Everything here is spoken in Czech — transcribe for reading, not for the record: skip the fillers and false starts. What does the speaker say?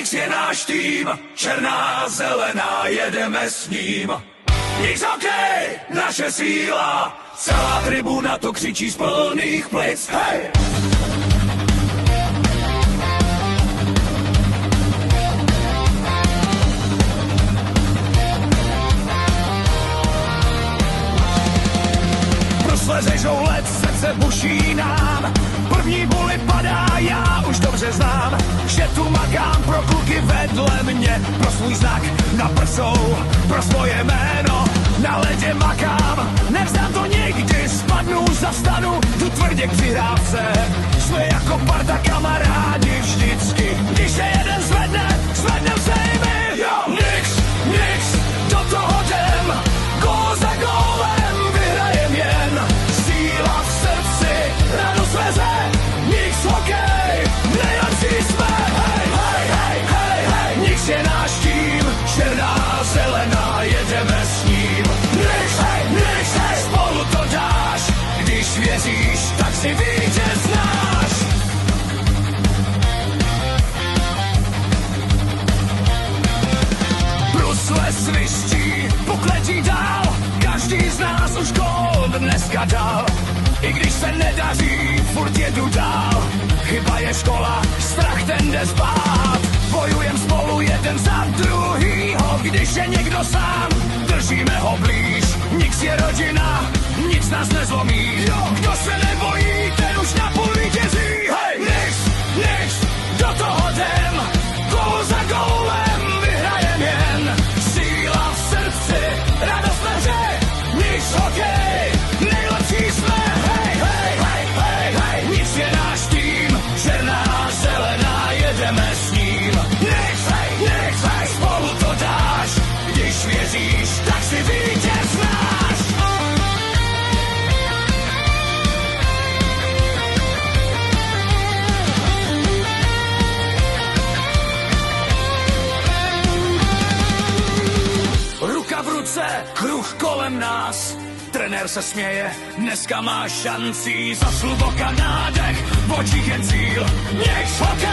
Nix je náš tým, černá, zelená, jedeme s ním. Nix hokej, naše síla, celá tribuna to křičí z plných plic, hej! Prosleze žoulec, srdce buší nám, první buli padá, já už dobře znám, že tu makám pro kluky vedle mě, pro svůj znak na prsou, pro svoje jméno, na ledě makám, nevzdám to nikdy, spadnu, zastanu, tu tvrdě k přihrávce, jsme jako parta kamarádi vždycky, když se jeden zvednem se i my, jo! Nix, do toho jdem, gól za gólem, vyhrajem jen, síla v srdci, radost veze, Nix hokej, nejlepší jsme, hej, Nix je náš tým, černá, zelená, jedeme s ním. Nix, spolu to dáš, když věříš, tak si vítěz náš. Brusle sviští, puk letí dál, každý z nás už gól dneska dal. I když se nedaří, furt jedu dál, chyba je škola, strach ten jde spát. Bojujem spolu jeden za druhýho, když je někdo sám, držíme ho blíž. Nix je rodina, nic nás nezlomí, jo, kdo se nebojí, ten už napůl vítězí. Hej, Nix, do toho jdem, gól za gólem, vyhrajem jen, síla v srdci, radost ve hře, Nix hokej, nejlepší jsme. Hej, Nix je náš tým, černá, zelená, jedeme s ním. Nix, spolu to dáš, když věříš, tak si vítěz náš. Ruka v ruce, kruh kolem nás, trenér se směje, dneska má šancí, za sluboka nádech, v očích je cíl. Nix hokej!